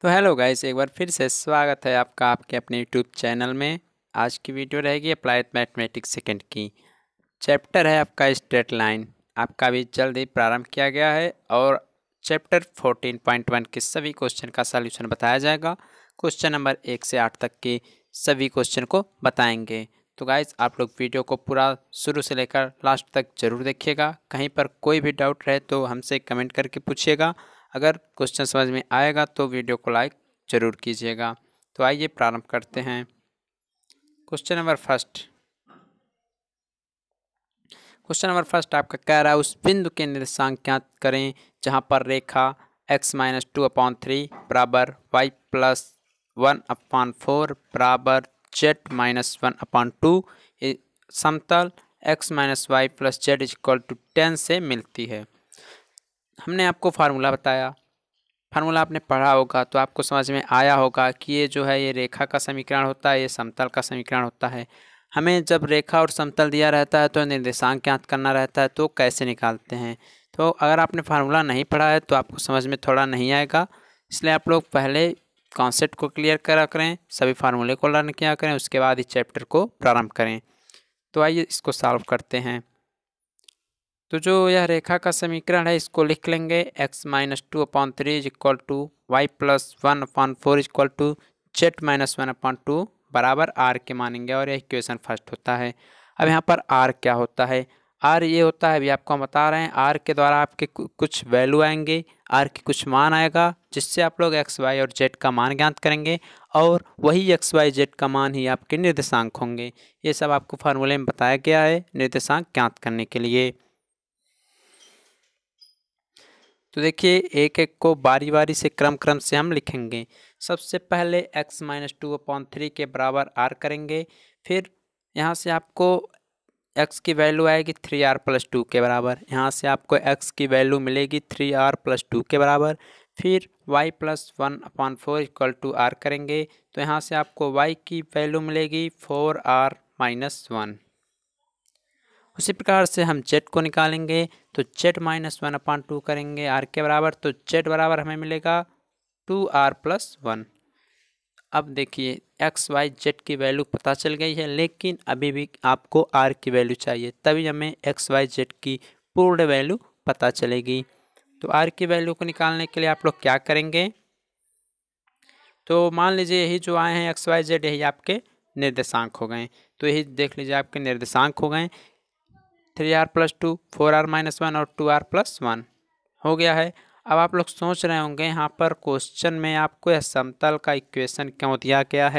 तो hello guys, एक बार फिर से स्वागत है आपका आपके अपने यूट्यूब चैनल में। आज की वीडियो रहेगी अप्लाइड मैथमेटिक्स सेकंड की। चैप्टर है आपका स्ट्रेट लाइन। आपका भी जल्द ही प्रारंभ किया गया है और चैप्टर 14.1 के सभी क्वेश्चन का सलूशन बताया जाएगा। क्वेश्चन नंबर 1 से 8 तक के सभी क्वेश्चन को बताएंगे। तो गाइस, आप लोग वीडियो को पूरा शुरू से लेकर लास्ट तक जरूर देखिएगा। कहीं पर कोई भी डाउट रहे तो हमसे कमेंट करके पूछिएगा। अगर क्वेश्चन समझ में आएगा तो वीडियो को लाइक ज़रूर कीजिएगा। तो आइए प्रारंभ करते हैं। क्वेश्चन नंबर फर्स्ट आपका कह रहा है उस बिंदु के निर्देशांक ज्ञात करें जहां पर रेखा x-2/3 बराबर y+1/4 बराबर z-1/2 समतल x-y+z=10 से मिलती है। हमने आपको फार्मूला बताया, फार्मूला आपने पढ़ा होगा तो आपको समझ में आया होगा कि ये जो है ये रेखा का समीकरण होता है, ये समतल का समीकरण होता है। हमें जब रेखा और समतल दिया रहता है तो निर्देशांक ज्ञात करना रहता है, तो कैसे निकालते हैं। तो अगर आपने फार्मूला नहीं पढ़ा है तो आपको समझ में थोड़ा नहीं आएगा, इसलिए आप लोग पहले कॉन्सेप्ट को क्लियर करा करें, सभी फार्मूले को लर्न किया करें, उसके बाद इस चैप्टर को प्रारंभ करें। तो आइए इसको सॉल्व करते हैं। तो जो यह रेखा का समीकरण है इसको लिख लेंगे x-2/3 = y+1/4 = z-1/2 बराबर r के मानेंगे और यह इक्वेशन फर्स्ट होता है। अब यहाँ पर r क्या होता है, r ये होता है, अभी आपको हम बता रहे हैं, r के द्वारा आपके कुछ वैल्यू आएंगे, r की कुछ मान आएगा जिससे आप लोग x, y और z का मान ज्ञात करेंगे और वही x, y, z का मान ही आपके निर्देशांक होंगे। ये सब आपको फार्मूले में बताया गया है निर्देशांक ज्ञात करने के लिए। तो देखिए एक एक को बारी बारी से क्रम से हम लिखेंगे। सबसे पहले x-2/3 के बराबर r करेंगे, फिर यहाँ से आपको x की वैल्यू आएगी 3r+2 के बराबर, यहाँ से आपको x की वैल्यू मिलेगी 3r+2 के बराबर, फिर y+1/4 = r करेंगे तो यहाँ से आपको y की वैल्यू मिलेगी 4r-1। उसी प्रकार से हम z को निकालेंगे तो z-1/2 करेंगे r के बराबर, तो z बराबर हमें मिलेगा 2r+1। अब देखिए x, y, z की वैल्यू पता चल गई है, लेकिन अभी भी आपको r की वैल्यू चाहिए, तभी हमें x, y, z की पूर्ण वैल्यू पता चलेगी। तो r की वैल्यू को निकालने के लिए आप लोग क्या करेंगे, तो मान लीजिए यही जो आए हैं x, y, z यही आपके निर्देशांक हो गए। तो यही देख लीजिए आपके निर्देशांक हो गए 3r+2, 4r-1 और 2r+1 हो गया है। अब आप लोग सोच रहे होंगे यहाँ पर क्वेश्चन में आपको यह समतल का इक्वेशन क्यों दिया गया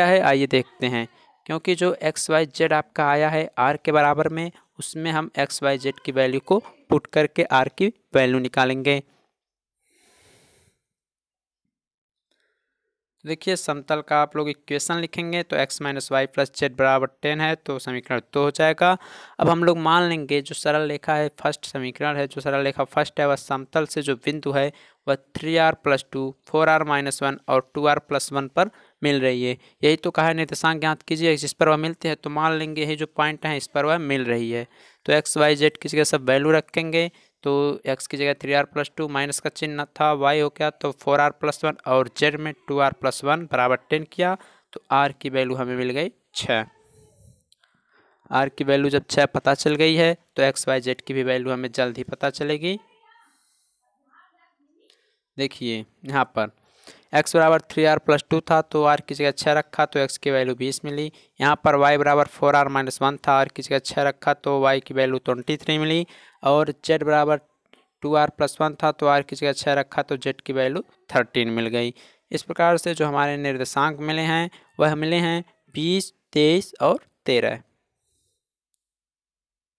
है, आइए देखते हैं। क्योंकि जो x, y, z आपका आया है r के बराबर में, उसमें हम x, y, z की वैल्यू को पुट करके r की वैल्यू निकालेंगे। तो देखिए समतल का आप लोग इक्वेशन लिखेंगे तो x-y+z बराबर 10 है, तो समीकरण 2 हो जाएगा। अब हम लोग मान लेंगे जो सरल रेखा है फर्स्ट समीकरण है, जो सरल रेखा फर्स्ट है वह समतल से जो बिंदु है वह 3r+2, 4r-1 और 2r+1 पर मिल रही है। यही तो कहा है निर्देशांक ज्ञात कीजिए, जिस पर वह मिलते हैं, तो मान लेंगे यही जो पॉइंट है इस पर वह मिल रही है। तो x, y, z की जगह सब वैल्यू रखेंगे, तो x की जगह 3r+2 माइनस का चिन्ह था, y हो गया तो 4r+1 और z में 2r+1 बराबर 10 किया, तो r की वैल्यू हमें मिल गई 6। r की वैल्यू जब 6 पता चल गई है तो x, y, z की भी वैल्यू हमें जल्द ही पता चलेगी। देखिए यहाँ पर x बराबर 3r+2 था तो r की जगह 6 रखा तो x की वैल्यू 20 मिली। यहाँ पर y बराबर 4r-1 था, r की जगह 6 रखा तो y की वैल्यू 23 मिली। और z बराबर 2r+1 था तो r की जगह 6 रखा तो z की वैल्यू 13 मिल गई। इस प्रकार से जो हमारे निर्देशांक मिले हैं वह मिले हैं 20, 23 और 13।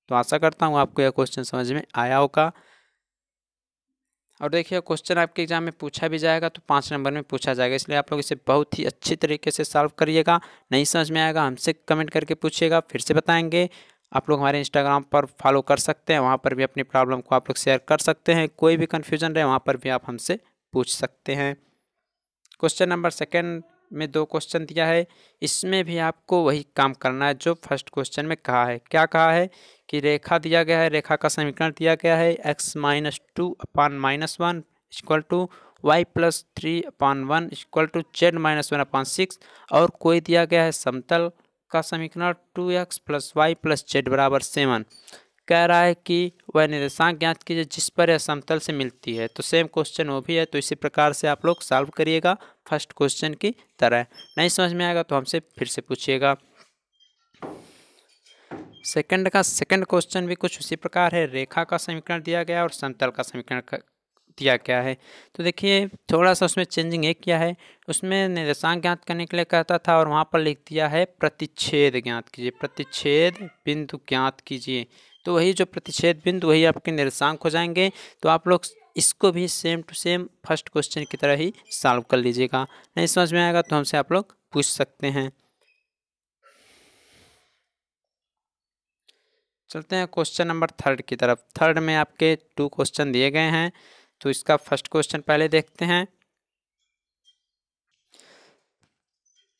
तो आशा करता हूँ आपको यह क्वेश्चन समझ में आया होगा। और देखिए क्वेश्चन आपके एग्जाम में पूछा भी जाएगा तो 5 नंबर में पूछा जाएगा, इसलिए आप लोग इसे बहुत ही अच्छी तरीके से सॉल्व करिएगा। नहीं समझ में आएगा हमसे कमेंट करके पूछिएगा, फिर से बताएंगे। आप लोग हमारे इंस्टाग्राम पर फॉलो कर सकते हैं, वहाँ पर भी अपनी प्रॉब्लम को आप लोग शेयर कर सकते हैं। कोई भी कन्फ्यूजन रहे वहाँ पर भी आप हमसे पूछ सकते हैं। क्वेश्चन नंबर सेकेंड में 2 क्वेश्चन दिया है, इसमें भी आपको वही काम करना है जो फर्स्ट क्वेश्चन में कहा है। क्या कहा है कि रेखा दिया गया है, रेखा का समीकरण दिया गया है x-2/-1 = y+3/1 equal to z-1/6 और कोई दिया गया है समतल का समीकरण 2x + y + z बराबर 7। कह रहा है कि वह निर्देशांक ज्ञात कीजिए जिस पर यह समतल से मिलती है। तो सेम क्वेश्चन वो भी है, तो इसी प्रकार से आप लोग सॉल्व करिएगा फर्स्ट क्वेश्चन की तरह। नहीं समझ में आएगा तो हमसे फिर से पूछिएगा। सेकंड क्वेश्चन भी कुछ उसी प्रकार है। रेखा का समीकरण दिया गया और समतल का समीकरण दिया गया है। तो देखिए थोड़ा सा उसमें चेंजिंग एक किया है, उसमें निर्देशांक ज्ञात करने के लिए कहता था और वहाँ पर लिख दिया है प्रतिच्छेद ज्ञात कीजिए, प्रतिच्छेद बिंदु ज्ञात कीजिए। तो वही जो प्रतिच्छेद बिंदु वही आपके निर्देशांक हो जाएंगे। तो आप लोग इसको भी same to same first question की तरह ही सॉल्व कर लीजिएगा। नहीं समझ में आएगा तो हमसे आप लोग पूछ सकते हैं। चलते हैं क्वेश्चन नंबर 3 की तरफ। 3 में आपके 2 क्वेश्चन दिए गए हैं, तो इसका फर्स्ट क्वेश्चन पहले देखते हैं।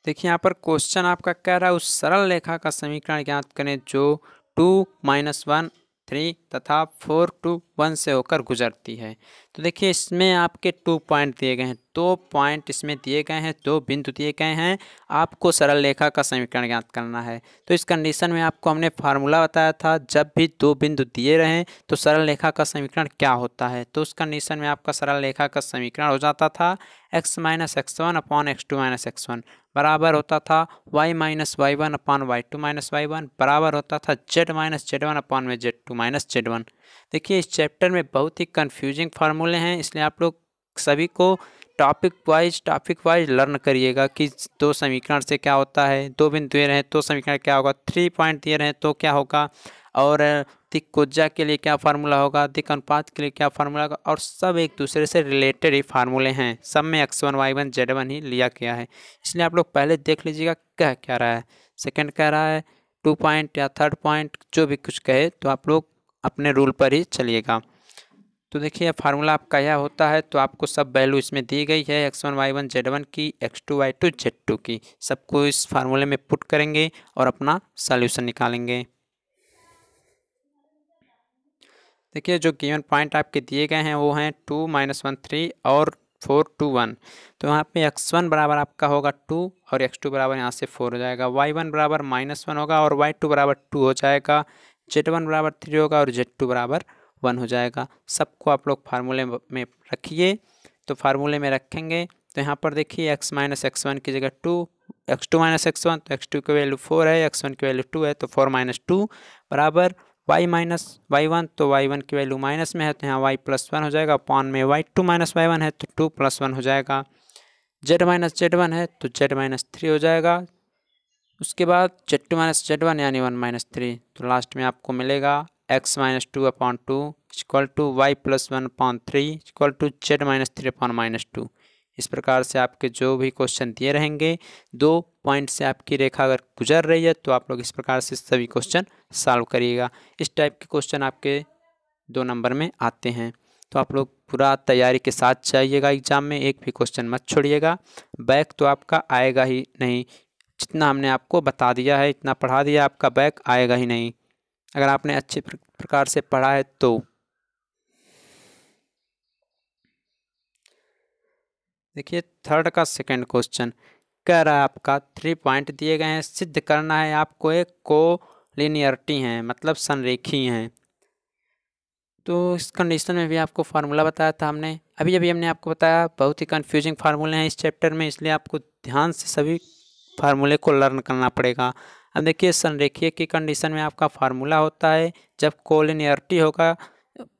देखिए यहाँ पर क्वेश्चन आपका कह रहा है उस सरल रेखा का समीकरण ज्ञात करें जो 2 - 1 3 तथा 4 2 1 से होकर गुजरती है। तो देखिए इसमें आपके 2 पॉइंट दिए गए हैं, 2 पॉइंट इसमें दिए गए हैं, 2 बिंदु दिए गए हैं। आपको सरल रेखा का समीकरण ज्ञात करना है। तो इस कंडीशन में आपको हमने फार्मूला बताया था, जब भी 2 बिंदु दिए रहें तो सरल रेखा का समीकरण क्या होता है। तो उस कंडीशन में आपका सरल रेखा का समीकरण हो जाता था x - x1 upon x2 - x1 बराबर होता था y - y1 upon y2 - y1 बराबर होता था z - z1 अपॉन में z2 - z1। देखिए इस चैप्टर में बहुत ही कंफ्यूजिंग फार्मूले हैं, इसलिए आप लोग सभी को टॉपिक वाइज लर्न करिएगा कि 2 समीकरण से क्या होता है, 2 बिंदु दिए रहें तो समीकरण क्या होगा, 3 पॉइंट दिए रहें तो क्या होगा, और दिक् कोज्जा के लिए क्या फार्मूला होगा, दिक् अनुपात के लिए क्या फार्मूला होगा, और सब एक दूसरे से रिलेटेड ही फार्मूले हैं। सब में x1 y1 z1 ही लिया गया है, इसलिए आप लोग पहले देख लीजिएगा कह क्या रहा है। सेकंड कह रहा है 2 पॉइंट या 3rd पॉइंट जो भी कुछ कहे, तो आप लोग अपने रूल पर ही चलिएगा। तो देखिए फार्मूला आपका यह होता है, तो आपको सब वैल्यू इसमें दी गई है x1 y1 z1 की, x2 y2 z2 की, सबको इस फार्मूले में पुट करेंगे और अपना सॉल्यूशन निकालेंगे। देखिए जो गिवन पॉइंट आपके दिए गए हैं वो हैं 2 - 1 3 और 4 2 1। तो यहाँ पे x1 बराबर आपका होगा 2 और x2 बराबर यहाँ से 4 हो जाएगा, y1 बराबर -1 होगा और y2 बराबर 2 हो जाएगा, z1 बराबर 3 होगा और z2 बराबर 1 हो जाएगा। सबको आप लोग फार्मूले में रखिए। तो फार्मूले में रखेंगे तो यहाँ पर देखिए x - x1 की जगह 2, x2 - x1 तो x2 की वैल्यू 4 है, x1 की वैल्यू 2 है, तो 4 - 2 बराबर y - y1 तो y1 की वैल्यू माइनस में है तो यहाँ y + 1 हो जाएगा, अपॉन में y2 - y1 है तो 2 + 1 हो जाएगा, z - z1 है तो z - 3 हो जाएगा। उसके बाद z2 - z1 यानी 1 - 3, तो लास्ट में आपको मिलेगा x - 2/2 equal to y + 1/3 equal to z - 3/-2। इस प्रकार से आपके जो भी क्वेश्चन दिए रहेंगे, 2 पॉइंट से आपकी रेखा अगर गुजर रही है तो आप लोग इस प्रकार से सभी क्वेश्चन सॉल्व करिएगा। इस टाइप के क्वेश्चन आपके 2 नंबर में आते हैं, तो आप लोग पूरा तैयारी के साथ जाइएगा एग्जाम में, एक भी क्वेश्चन मत छोड़िएगा। बैक तो आपका आएगा ही नहीं, जितना हमने आपको बता दिया है, इतना पढ़ा दिया, आपका बैक आएगा ही नहीं अगर आपने अच्छे प्रकार से पढ़ा है तो। देखिए 3rd का सेकंड क्वेश्चन कह रहा है आपका 3 पॉइंट दिए गए हैं, सिद्ध करना है आपको एक कोलिनियरिटी है, मतलब संरेखी हैं। तो इस कंडीशन में भी आपको फार्मूला बताया था हमने, अभी हमने आपको बताया, बहुत ही कंफ्यूजिंग फार्मूले हैं इस चैप्टर में, इसलिए आपको ध्यान से सभी फार्मूले को लर्न करना पड़ेगा। अब देखिए संरेखीय की कंडीशन में आपका फार्मूला होता है, जब कोलिनियरिटी होगा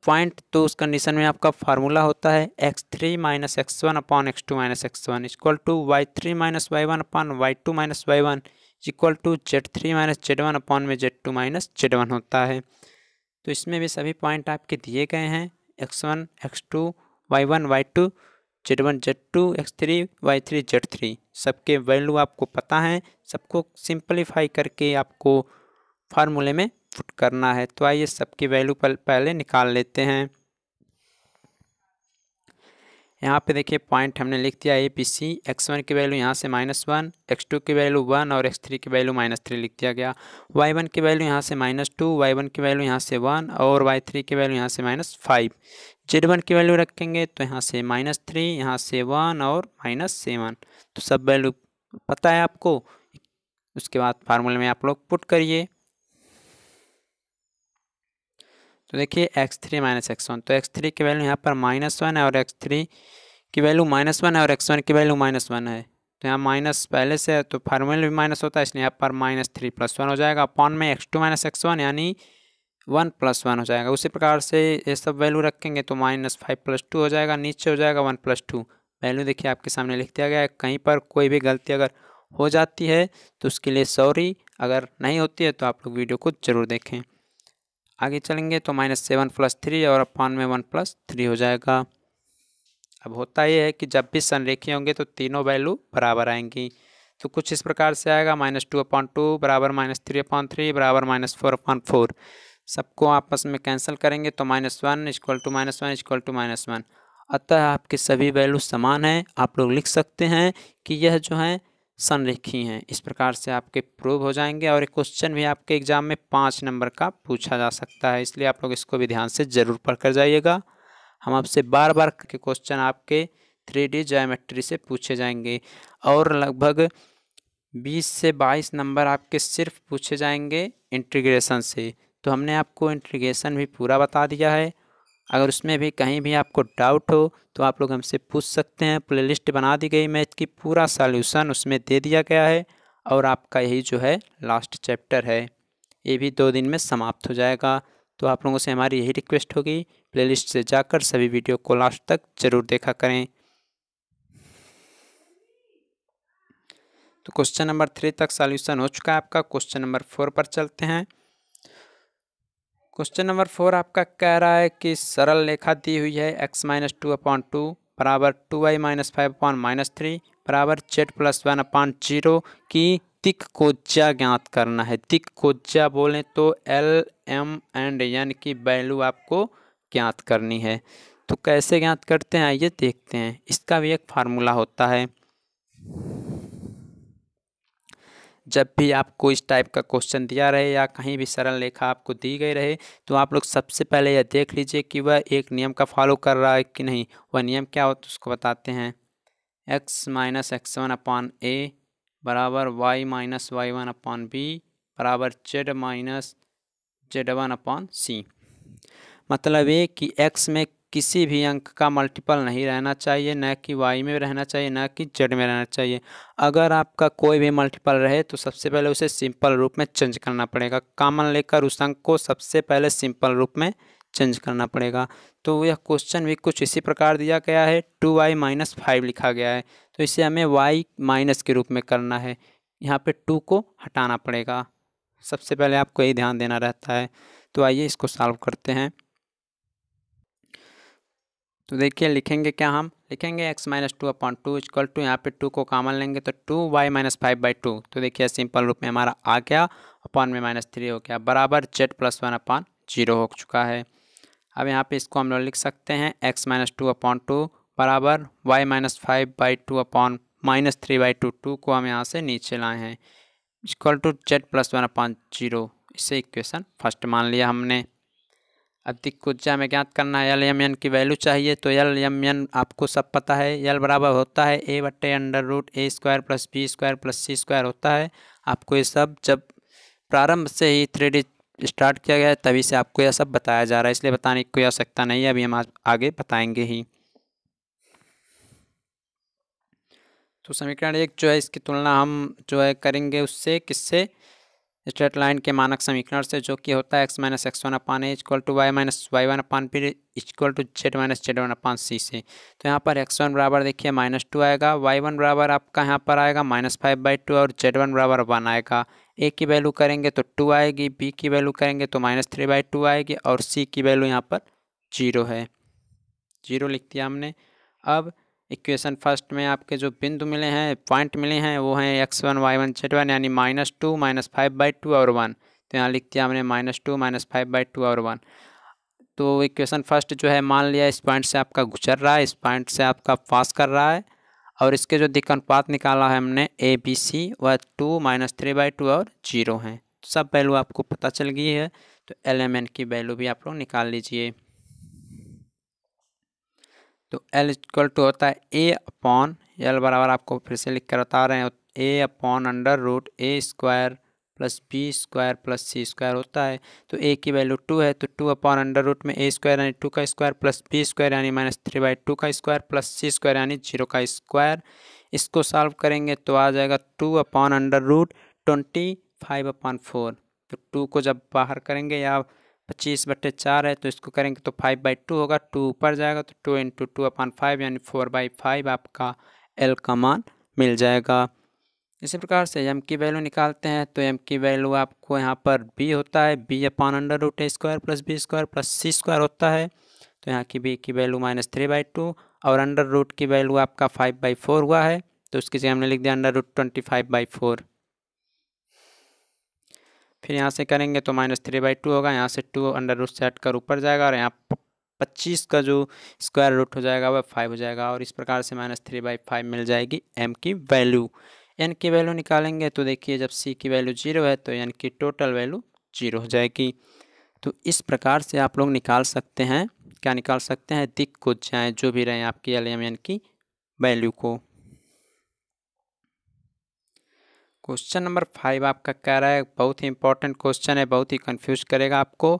पॉइंट तो उस कंडीशन में आपका फार्मूला होता है x3 - x1 upon x2 - x1 equal to y3 - y1 upon y2 - y1 equal to z3 - z1 upon में z2 - z1 होता है। तो इसमें भी सभी पॉइंट आपके दिए गए हैं, x1 x2 y1 y2 z1 z2 x3 y3 z3, सबके वैल्यू आपको पता है, सबको सिंपलीफाई करके आपको फार्मूले में पुट करना है। तो आइए सबकी वैल्यू पहले निकाल लेते हैं। यहाँ पे देखिए पॉइंट हमने लिख दिया ABC। x1 की वैल्यू यहाँ से -1, x2 की वैल्यू 1 और x3 की वैल्यू -3 लिख दिया गया। y1 की वैल्यू यहाँ से -2, y1 की वैल्यू यहाँ से 1 और y3 की वैल्यू यहाँ से -5। z1 की वैल्यू रखेंगे तो यहाँ से -3, यहाँ से 1 और -7। तो सब वैल्यू पता है आपको। उसके बाद फार्मूले में आप लोग पुट करिए। तो देखिए x3 - x1, तो x3 की वैल्यू यहाँ पर -1 है और x3 की वैल्यू -1 है और x1 की वैल्यू -1 है। तो यहाँ माइनस पहले से है तो फार्मूले भी माइनस होता है, इसलिए यहाँ पर -3 + 1 हो जाएगा। अपॉन में x2 - x1 यानी 1 + 1 हो जाएगा। उसी प्रकार से ये सब वैल्यू रखेंगे तो -5 + 2 हो जाएगा, नीचे हो जाएगा 1 + 2। वैल्यू देखिए आपके सामने लिख दिया गया है। कहीं पर कोई भी गलती अगर हो जाती है तो उसके लिए सॉरी, अगर नहीं होती है तो आप लोग वीडियो को ज़रूर देखें। आगे चलेंगे तो -7 + 3 और अपॉन में 1 + 3 हो जाएगा। अब होता ये है कि जब भी संरेखीय होंगे तो तीनों वैल्यू बराबर आएंगी। तो कुछ इस प्रकार से आएगा -2/2 बराबर -3/3 बराबर -4/4। सबको आपस में कैंसिल करेंगे तो -1 = -1 = -1। अतः आपके सभी वैल्यू समान हैं। आप लोग लिख सकते हैं कि यह जो है संरेखीय हैं। इस प्रकार से आपके प्रूव हो जाएंगे और एक क्वेश्चन भी आपके एग्जाम में 5 नंबर का पूछा जा सकता है, इसलिए आप लोग इसको भी ध्यान से ज़रूर पढ़ कर जाइएगा। हम आपसे बार बार के क्वेश्चन आपके 3D ज्योमेट्री से पूछे जाएंगे और लगभग 20 से 22 नंबर आपके सिर्फ पूछे जाएंगे इंटीग्रेशन से। तो हमने आपको इंटीग्रेशन भी पूरा बता दिया है। अगर उसमें भी कहीं भी आपको डाउट हो तो आप लोग हमसे पूछ सकते हैं। प्लेलिस्ट बना दी गई, मैथ की पूरा सॉल्यूशन उसमें दे दिया गया है और आपका यही जो है लास्ट चैप्टर है, ये भी 2 दिन में समाप्त हो जाएगा। तो आप लोगों से हमारी यही रिक्वेस्ट होगी, प्लेलिस्ट से जाकर सभी वीडियो को लास्ट तक ज़रूर देखा करें। तो क्वेश्चन नंबर 3 तक सॉल्यूशन हो चुका है आपका। क्वेश्चन नंबर 4 पर चलते हैं। क्वेश्चन नंबर 4 आपका कह रहा है कि सरल रेखा दी हुई है x - 2/2 बराबर 2y - 5/-3 बराबर z + 1/0 की दिक् कोज्या ज्ञात करना है। दिक् कोज्या बोलें तो L, M एंड N की वैल्यू आपको ज्ञात करनी है। तो कैसे ज्ञात करते हैं ये देखते हैं। इसका भी एक फार्मूला होता है। जब भी आपको इस टाइप का क्वेश्चन दिया रहे या कहीं भी सरल रेखा आपको दी गई रहे तो आप लोग सबसे पहले यह देख लीजिए कि वह एक नियम का फॉलो कर रहा है कि नहीं। वह नियम क्या होता है उसको बताते हैं। x - x1/a बराबर y - y1/b बराबर z - z1/c। मतलब ये कि x में किसी भी अंक का मल्टीपल नहीं रहना चाहिए, न कि y में रहना चाहिए, न कि z में रहना चाहिए। अगर आपका कोई भी मल्टीपल रहे तो सबसे पहले उसे सिंपल रूप में चेंज करना पड़ेगा। कॉमन लेकर उस अंक को सबसे पहले सिंपल रूप में चेंज करना पड़ेगा। तो यह क्वेश्चन भी कुछ इसी प्रकार दिया गया है। 2y - 5 लिखा गया है तो इसे हमें y माइनस के रूप में करना है। यहाँ पे 2 को हटाना पड़ेगा। सबसे पहले आपको यही ध्यान देना रहता है। तो आइए इसको सॉल्व करते हैं। तो देखिए लिखेंगे क्या, हम लिखेंगे x - 2/2 इक्वल टू, यहाँ पे 2 को कॉमन लेंगे तो 2y - 5/2। तो देखिए सिंपल रूप में हमारा आ गया, अपॉन में -3 हो गया बराबर z + 1/0 हो चुका है। अब यहाँ पे इसको हम लोग लिख सकते हैं x - 2/2 बराबर y - 5/2 अपॉन -3/2। 2 को हम यहाँ से नीचे लाए हैं इक्वल टू z + 1/0। इसे इक्वेशन फर्स्ट मान लिया हमने। अब दिक् कोज्या में ज्ञात करना है। L, M, N की वैल्यू चाहिए तो L, M, N आपको सब पता है। L बराबर होता है a/√a² + b² + c² होता है। आपको ये सब जब प्रारंभ से ही 3D स्टार्ट किया गया है तभी से आपको यह सब बताया जा रहा है, इसलिए बताने की कोई आवश्यकता नहीं है। अभी हम आगे बताएंगे ही। तो समीकरण 1 जो है इसकी तुलना हम जो है करेंगे उससे, किससे, स्ट्रेट लाइन के मानक समीकरण से, जो कि होता है x - x1/a equal to y - y1/b equal to z - z1/c से। तो यहाँ पर x1 बराबर देखिए -2 आएगा, y1 बराबर आपका यहाँ पर आएगा -5/2 और z1 बराबर 1 आएगा। a की वैल्यू करेंगे तो 2 आएगी, b की वैल्यू करेंगे तो -3/2 आएगी और c की वैल्यू यहाँ पर 0 है। 0 लिख दिया हमने। अब इक्वेशन फर्स्ट में आपके जो बिंदु मिले हैं, पॉइंट मिले हैं, वो हैं x1 y1 z1 यानी -2 - 5/2 और 1। तो यहाँ लिख दिया हमने -2 - 5/2 और 1। तो इक्वेशन फर्स्ट जो है मान लिया इस पॉइंट से आपका गुजर रहा है, इस पॉइंट से आपका पास कर रहा है, और इसके जो दिक् अनुपात निकाला है हमने ए बी सी वह 2 - 3/2 और 0 है। सब वैल्यू आपको पता चल गई है, तो एल एम एन की वैल्यू भी आप लोग निकाल लीजिए। तो एल इक्वल टू होता है ए अपॉन एल बराबर आपको फिर से लिख कर बता रहे हैं ए अपॉन √a² + b² + c² होता है। तो a की वैल्यू 2 है, तो 2 अपॉन √ में a² यानी 2 का स्क्वायर प्लस b² यानी -3/2 का स्क्वायर प्लस c² यानी 0 का स्क्वायर। इसको सॉल्व करेंगे तो आ जाएगा 2 अपॉन √25/4। तो 2 को जब बाहर करेंगे या 25/4 है तो इसको करेंगे तो 5/2 होगा, 2 ऊपर जाएगा तो 2 × 2/5 यानी 4/5 आपका एल का मान मिल जाएगा। इसी प्रकार से एम की वैल्यू निकालते हैं, तो एम की वैल्यू आपको यहाँ पर बी होता है, B upon √a² + b² + c² होता है। तो यहाँ की बी की वैल्यू -3/2 और अंडर रूट की वैल्यू आपका 5/4 हुआ है, तो उसकी जगह हमने लिख दिया √25/4। फिर यहाँ से करेंगे तो -3/2 होगा, यहाँ से 2 अंडर रूट से हटकर ऊपर जाएगा और यहाँ 25 का जो स्क्वायर रूट हो जाएगा वह 5 हो जाएगा, और इस प्रकार से -3/5 मिल जाएगी एम की वैल्यू। एन की वैल्यू निकालेंगे तो देखिए जब सी की वैल्यू 0 है तो एन की टोटल वैल्यू 0 हो जाएगी। तो इस प्रकार से आप लोग निकाल सकते हैं, क्या निकाल सकते हैं, दिक् को चाहे जो भी रहे आपकी एल एम एन की वैल्यू को। क्वेश्चन नंबर 5 आपका कह रहा है, बहुत ही इंपॉर्टेंट क्वेश्चन है, बहुत ही कंफ्यूज करेगा आपको।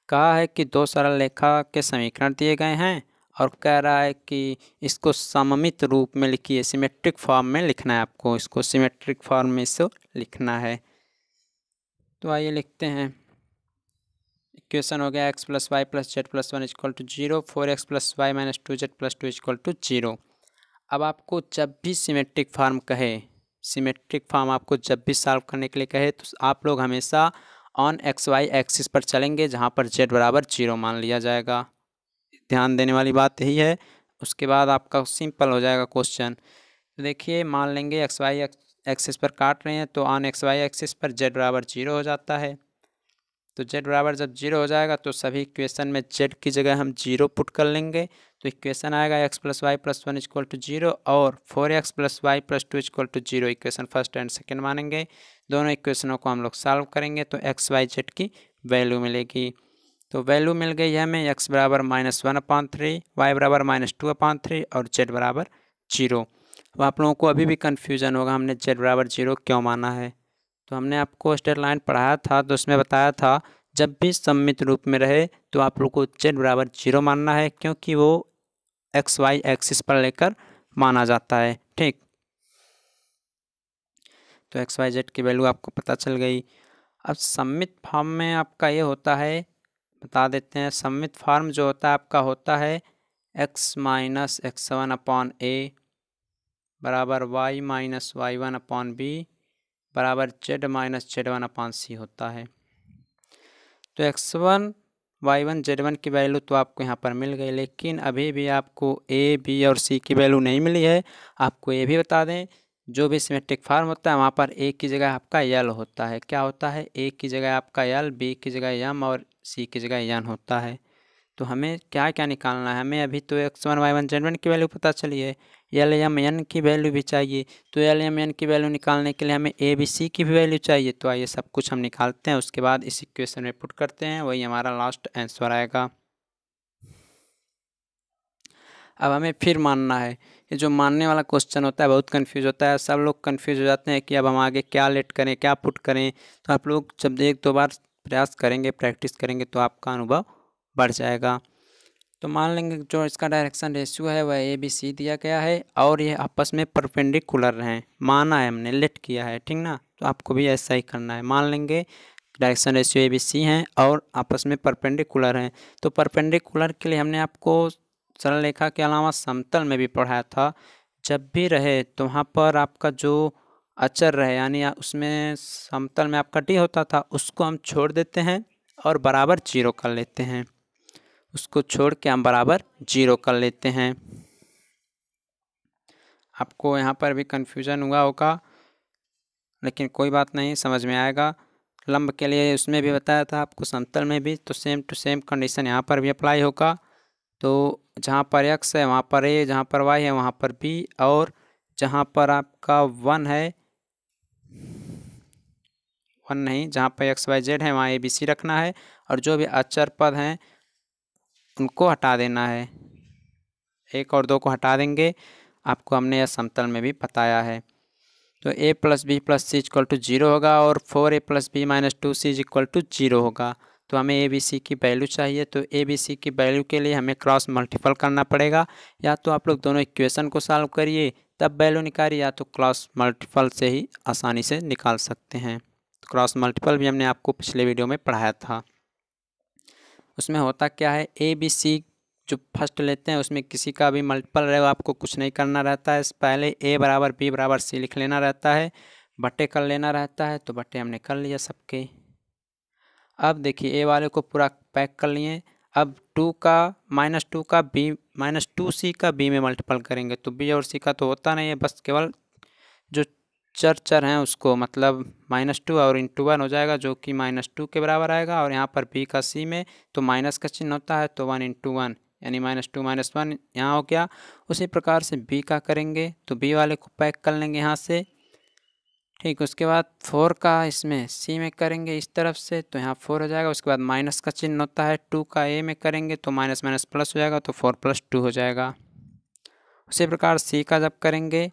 कहा है कि दो सरल रेखा के समीकरण दिए गए हैं और कह रहा है कि इसको सममित रूप में लिखिए, सिमेट्रिक फॉर्म में लिखना है आपको, इसको सिमेट्रिक फॉर्म में इसको लिखना है। तो आइए लिखते हैं। इक्वेशन हो गया x + y + z + 1 = 0, 4x + y - 2z + 2 = 0। अब आपको जब भी सिमेट्रिक फॉर्म कहे, सिमेट्रिक फॉर्म आपको जब भी सॉल्व करने के लिए कहे तो आप लोग हमेशा ऑन XY एक्सिस पर चलेंगे, जहाँ पर z = 0 मान लिया जाएगा। ध्यान देने वाली बात यही है। उसके बाद आपका सिंपल हो जाएगा क्वेश्चन। तो देखिए मान लेंगे XY एक्सिस पर काट रहे हैं, तो ऑन XY एक्सिस पर z = 0 हो जाता है। तो z बराबर जब 0 हो जाएगा तो सभी इक्वेशन में z की जगह हम 0 पुट कर लेंगे, तो इक्वेशन आएगा x + y + 1 = 0 और 4x + y + 2 = 0। Equation first and second मानेंगे, दोनों इक्वेशनों को हम लोग सॉल्व करेंगे तो x y z की वैल्यू मिलेगी। तो वैल्यू मिल गई है हमें x = -1/3, y = -2/3 और z = 0। अब आप लोगों को अभी भी कन्फ्यूजन होगा हमने z = 0 क्यों माना है। तो हमने आपको स्ट्रेट लाइन पढ़ाया था, तो उसमें बताया था जब भी सममित रूप में रहे तो आप लोग को z = 0 मानना है, क्योंकि वो XY एक्सिस पर लेकर माना जाता है। ठीक, तो XYZ की वैल्यू आपको पता चल गई। अब सममित फॉर्म में आपका ये होता है, बता देते हैं, सममित फॉर्म जो होता है आपका होता है x - x1/a बराबर y - y1/b बराबर z - z1/c होता है। तो x1 y1 z1 की वैल्यू तो आपको यहाँ पर मिल गई, लेकिन अभी भी आपको a b और c की वैल्यू नहीं मिली है। आपको ये भी बता दें जो भी सिमेट्रिक फॉर्म होता है वहाँ पर a की जगह आपका l होता है। क्या होता है, a की जगह आपका l, b की जगह m और c की जगह n होता है। तो हमें क्या क्या निकालना है, हमें अभी तो x1 y1 z1 की वैल्यू पता चली है, एल एम एन की वैल्यू भी चाहिए। तो एल एम एन की वैल्यू निकालने के लिए हमें ए बी सी की भी वैल्यू चाहिए। तो आइए सब कुछ हम निकालते हैं, उसके बाद इस इक्वेशन में पुट करते हैं, वही हमारा लास्ट आंसर आएगा। अब हमें फिर मानना है, ये जो मानने वाला क्वेश्चन होता है बहुत कंफ्यूज होता है, सब लोग कंफ्यूज हो जाते हैं कि अब हम आगे क्या लेट करें, क्या पुट करें। तो आप लोग जब 1-2 बार प्रयास करेंगे, प्रैक्टिस करेंगे तो आपका अनुभव बढ़ जाएगा। तो मान लेंगे जो इसका डायरेक्शन रेशियो है वह ए बी सी दिया गया है और ये आपस में परपेंडिकुलर हैं, माना है हमने, लेट किया है, ठीक ना। तो आपको भी ऐसा ही करना है, मान लेंगे direction ratio A B C हैं और आपस में परपेंडिकुलर हैं। तो परपेंडिकुलर के लिए हमने आपको सरल रेखा के अलावा समतल में भी पढ़ाया था, जब भी रहे तो वहाँ पर आपका जो अचर रहे यानी उसमें समतल में आपका डी होता था, उसको हम छोड़ देते हैं और बराबर 0 कर लेते हैं, उसको छोड़ के हम बराबर 0 कर लेते हैं। आपको यहाँ पर भी कन्फ्यूज़न हुआ होगा, लेकिन कोई बात नहीं, समझ में आएगा। लंब के लिए उसमें भी बताया था आपको, समतल में भी, तो सेम टू सेम कंडीशन यहाँ पर भी अप्लाई होगा। तो जहाँ पर x है वहाँ पर a, जहाँ पर y है वहाँ पर b, और जहाँ पर आपका 1 है, 1 नहीं, जहाँ पर x y z है वहाँ a b c रखना है, और जो भी अचर पद हैं उनको हटा देना है, 1 और 2 को हटा देंगे। आपको हमने यह समतल में भी बताया है। तो a plus B plus C equal to 0 होगा, और 4a plus B minus 2c equal to 0 होगा। तो हमें ए बी सी की वैल्यू चाहिए, तो ए बी सी की वैल्यू के लिए हमें क्रॉस मल्टीपल करना पड़ेगा। या तो आप लोग दोनों इक्वेशन को सॉल्व करिए तब वैल्यू निकालिए, या तो क्रॉस मल्टीपल से ही आसानी से निकाल सकते हैं। तो क्रॉस मल्टीपल भी हमने आपको पिछले वीडियो में पढ़ाया था। उसमें होता क्या है, ए बी सी जो फर्स्ट लेते हैं उसमें किसी का भी मल्टीपल रहेगा, आपको कुछ नहीं करना रहता है, पहले ए बराबर बी बराबर सी लिख लेना रहता है, बट्टे कर लेना रहता है। तो बट्टे हमने कर लिया सबके। अब देखिए ए वाले को पूरा पैक कर लिए। अब -2 का बी -2c का बी में मल्टीपल करेंगे, तो बी और सी का तो होता नहीं है, बस केवल जो चर हैं उसको, मतलब -2 और इंटू 1 हो जाएगा, जो कि -2 के बराबर आएगा। और यहाँ पर b का c में तो माइनस का चिन्ह होता है, तो 1 इंटू 1 यानी -2 -1 यहाँ हो गया। उसी प्रकार से b का करेंगे, तो b वाले को पैक कर लेंगे यहाँ से, ठीक। उसके बाद 4 का इसमें c में करेंगे इस तरफ से, तो यहाँ 4 हो जाएगा। उसके बाद माइनस का चिन्ह होता है, 2 का a में करेंगे तो माइनस माइनस प्लस हो जाएगा, तो 4 + 2 हो जाएगा। उसी प्रकार c का जब करेंगे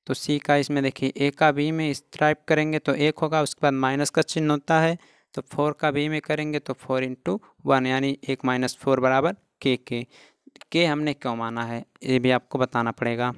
तो c का इसमें देखिए a का b में इस टाइप करेंगे तो 1 होगा। उसके बाद माइनस का चिन्ह होता है, तो 4 का b में करेंगे तो 4 इंटू 1 यानी 1 - 4 बराबर k हमने क्यों माना है ये भी आपको बताना पड़ेगा।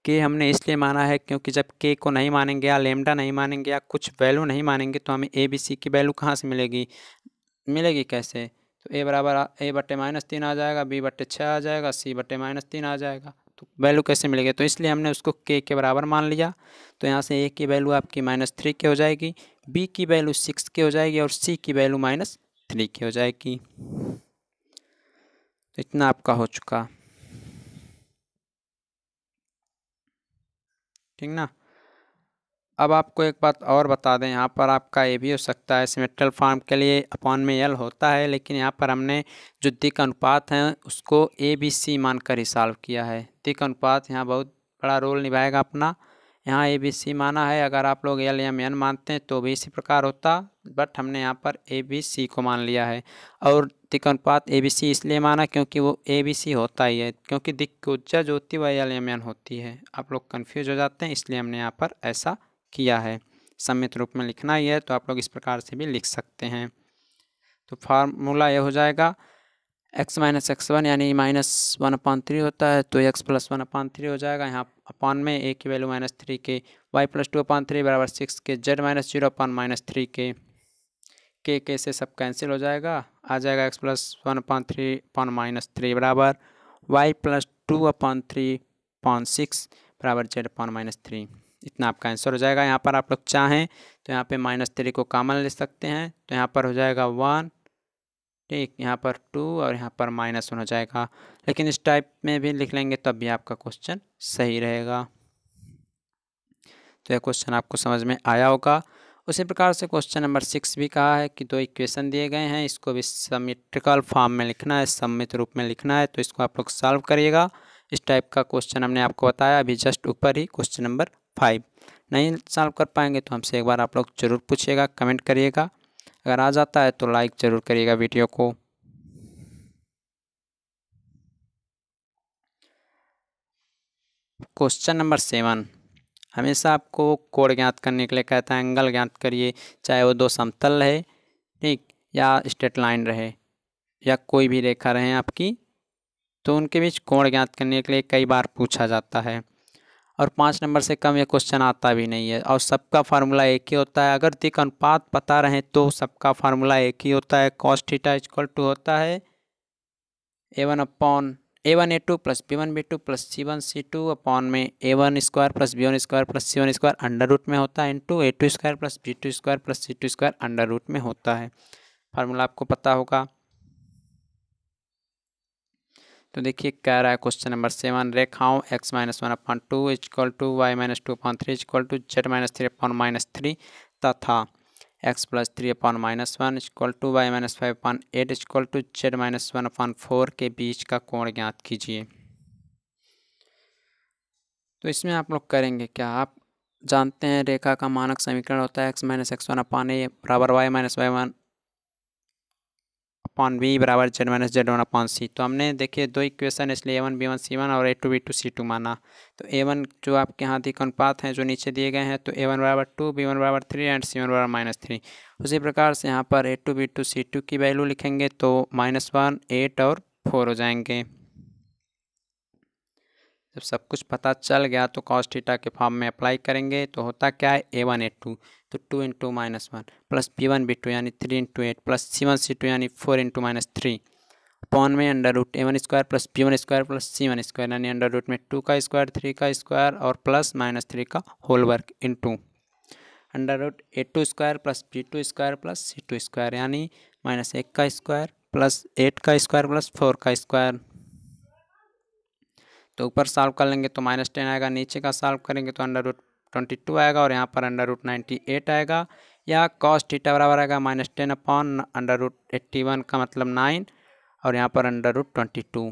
के हमने इसलिए माना है क्योंकि जब के को नहीं मानेंगे या लेमडा नहीं मानेंगे या कुछ वैल्यू नहीं मानेंगे तो हमें ए बी सी की वैल्यू कहाँ से मिलेगी कैसे। तो ए बराबर a/-3 आ जाएगा, b/6 आ जाएगा, c/-3 आ जाएगा। तो वैल्यू कैसे मिलेगी, तो इसलिए हमने उसको के बराबर मान लिया। तो यहाँ से a की वैल्यू आपकी -3 के हो जाएगी, b की वैल्यू 6 के हो जाएगी, और c की वैल्यू -3 के हो जाएगी। तो इतना आपका हो चुका, ठीक ना। अब आपको एक बात और बता दें, यहाँ पर आपका ये भी हो सकता है, सिमेट्रिकल फॉर्म के लिए अपॉन में एल होता है, लेकिन यहाँ पर हमने जो दिक् अनुपात हैं उसको ए बी सी मानकर ही सॉल्व किया है। दिक् अनुपात यहाँ बहुत बड़ा रोल निभाएगा अपना। यहाँ ए बी सी माना है, अगर आप लोग एल एम एन मानते हैं तो भी इसी प्रकार होता, बट हमने यहाँ पर ए बी सी को मान लिया है। और दिक् अनुपात ए बी सी इसलिए माना क्योंकि वो ए बी सी होता ही है, क्योंकि दिक् की ऊर्जा जो होती है वह एल एम एन होती है। आप लोग कन्फ्यूज हो जाते हैं, इसलिए हमने यहाँ पर ऐसा किया है। सम्मित रूप में लिखना ही है तो आप लोग इस प्रकार से भी लिख सकते हैं। तो फार्मूला ये हो जाएगा, x - x1 यानी -1/3 होता है, तो x + 1/3 हो जाएगा। यहाँ अपॉन में a की वैल्यू -3 के, y + 2/3 बराबर 6 के, z - 0/-3 के से सब कैंसिल हो जाएगा, आ जाएगा x + 1/3/-3 बराबर y + 2/3/6 बराबर z/-3। इतना आपका आंसर हो जाएगा। यहाँ पर आप लोग चाहें तो यहाँ पे -3 को कॉमन ले सकते हैं, तो यहाँ पर हो जाएगा 1, ठीक, यहाँ पर 2 और यहाँ पर -1 हो जाएगा। लेकिन इस टाइप में भी लिख लेंगे तब भी आपका क्वेश्चन सही रहेगा। तो यह क्वेश्चन आपको समझ में आया होगा। उसी प्रकार से क्वेश्चन नंबर 6 भी कहा है कि 2 इक्वेशन दिए गए हैं, इसको भी सिमेट्रिकल फॉर्म में लिखना है, सम्मित रूप में लिखना है, तो इसको आप लोग सॉल्व करिएगा। इस टाइप का क्वेश्चन हमने आपको बताया अभी जस्ट ऊपर ही, क्वेश्चन नंबर 5। नहीं सॉल्व कर पाएंगे तो हमसे एक बार आप लोग ज़रूर पूछिएगा, कमेंट करिएगा। अगर आ जाता है तो लाइक ज़रूर करिएगा वीडियो को। क्वेश्चन नंबर 7 हमेशा आपको कोण ज्ञात करने के लिए कहता है, एंगल ज्ञात करिए, चाहे वो दो समतल रहे, ठीक, या स्ट्रेट लाइन रहे, या कोई भी रेखा रहे आपकी, तो उनके बीच कोण ज्ञात करने के लिए कई बार पूछा जाता है। और 5 नंबर से कम ये क्वेश्चन आता भी नहीं है, और सबका फार्मूला एक ही होता है। अगर दिक् अनुपात पता रहे तो सबका फार्मूला एक ही होता है, cos θ = होता है a1/a1a2 + b1b2 + c1c2 अपॉन में a1² + b1² + c1² under root में होता है, into a2² + b2² + c2² under root में होता है। फार्मूला आपको पता होगा। तो देखिए कह रहा है क्वेश्चन नंबर 7, रेखाओं x - 1/2 = y - 2/3 = z - 3/-3 तथा x plus 3/-1 equal to y minus 5/8 equal to z minus 1/4 के बीच का कोण ज्ञात कीजिए। तो इसमें आप लोग करेंगे क्या, आप जानते हैं रेखा का मानक समीकरण होता है x माइनस x1/a बराबर y माइनस y1/b बराबर z माइनस z1/c। तो हमने देखिए दो इक्वेशन इसलिए a1 b1 c1 और a2 b2 c2 माना। तो a1 जो आपके यहाँ अधिक अनुपात हैं जो नीचे दिए गए हैं, तो a1 बराबर 2, b1 बराबर 3 एंड c1 बराबर -3। उसी प्रकार से यहाँ पर a2 b2 c2 की वैल्यू लिखेंगे तो -1, 8 और 4 हो जाएंगे। जब सब कुछ पता चल गया तो cos थीटा के फॉर्म में अप्लाई करेंगे तो होता क्या है a1 a2 तो 2 इंटू -1 प्लस b1 b2 यानी 3 इंटू 8 प्लस c1 c2 यानी 4 इंटू -3 अपॉन में under root a1 square plus b1 square plus c1 square यानी अंडर रूट में 2 का स्क्वायर 3 का स्क्वायर और प्लस -3 का होल वर्ग into under root a2 square plus b2 square plus c2 square यानी -1 का स्क्वायर प्लस 8 का स्क्वायर प्लस 4 का स्क्वायर। तो ऊपर सॉल्व कर लेंगे तो -10 आएगा, नीचे का सॉल्व करेंगे तो अंडर रूट 22 आएगा और यहाँ पर अंडर रूट 98 आएगा। या cos थीटा बराबर आएगा -10 अपॉन अंडर रूट 81 का मतलब 9 और यहाँ पर अंडर रूट 22।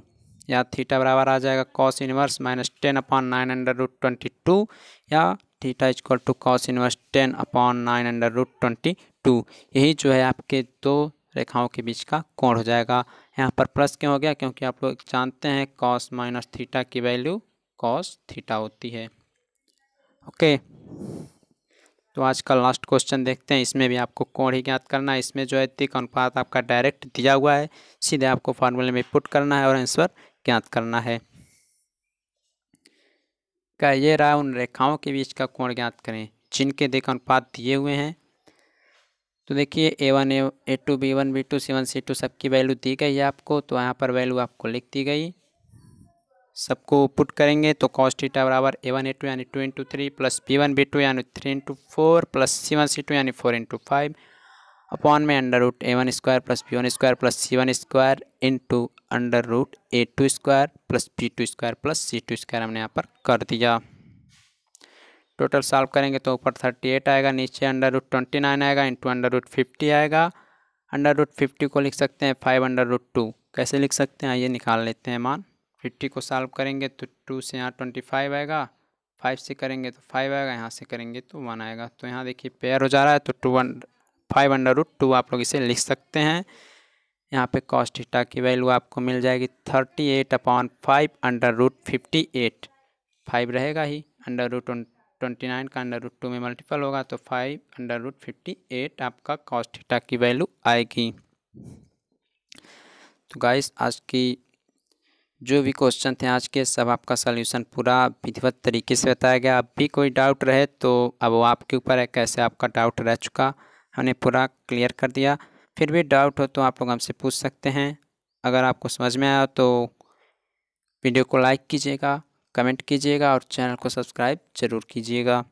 या थीटा बराबर आ जाएगा cos inverse -10 upon 9 under root 22 या theta equal to cos inverse 10 upon 9 under root 22। यही जो है आपके दो रेखाओं के बीच का कोण हो जाएगा। यहाँ पर प्लस क्यों हो गया, क्योंकि आप लोग जानते हैं cos माइनस थीटा की वैल्यू cos थीटा होती है। ओके, तो आज का लास्ट क्वेश्चन देखते हैं। इसमें भी आपको कोण ही ज्ञात करना है। इसमें जो है अधिक अनुपात आपका डायरेक्ट दिया हुआ है, सीधे आपको फार्मूले में पुट करना है और आंसर ज्ञात करना है। क्या ये रहा उन रेखाओं के बीच का कोण ज्ञात करें जिनके अधिक अनुपात दिए हुए हैं। तो देखिए a1 a2 b1 b2 c1 c2 सबकी वैल्यू दी गई है आपको, तो यहाँ पर वैल्यू आपको लिख दी गई। सबको पुट करेंगे तो cos थीटा बराबर a1 a2 यानी 2 इंटू 3 प्लस b1 b2 यानी 3 इंटू 4 प्लस c1 c2 यानी 4 इंटू 5 अपॉन में under root a1 square plus b1 square plus c1 square into under root a2 square plus b2 square plus c2 square हमने यहाँ पर कर दिया। Total solve करेंगे तो ऊपर 38 आएगा, नीचे अंडर रूट 29 आएगा इंटू अंडर रूट 50 आएगा। अंडर रूट 50 को लिख सकते हैं 5 अंडर रूट 2। कैसे लिख सकते हैं ये निकाल लेते हैं मान। 50 को सॉल्व करेंगे तो 2 से यहाँ 25 आएगा, 5 से करेंगे तो 5 आएगा, यहाँ से करेंगे तो 1 आएगा। तो यहाँ देखिए पेयर हो जा रहा है तो 5 अंडर रूट 2 आप लोग इसे लिख सकते हैं। यहाँ पे cos थीटा की वैल्यू आपको मिल जाएगी 38 अपॉन 5 अंडर रूट 58। 5 रहेगा ही, अंडर रूट 29 का अंडर रूट 2 में मल्टीपल होगा तो 5 अंडर रूट 58 आपका cos थीटा की वैल्यू आएगी। तो गाइस आज की जो भी क्वेश्चन थे आज के सब आपका सलूशन पूरा विधिवत तरीके से बताया गया। अब भी कोई डाउट रहे तो अब वो आपके ऊपर है कैसे आपका डाउट रह चुका, हमने पूरा क्लियर कर दिया। फिर भी डाउट हो तो आप लोग हमसे पूछ सकते हैं। अगर आपको समझ में आया तो वीडियो को लाइक कीजिएगा, कमेंट कीजिएगा और चैनल को सब्सक्राइब ज़रूर कीजिएगा।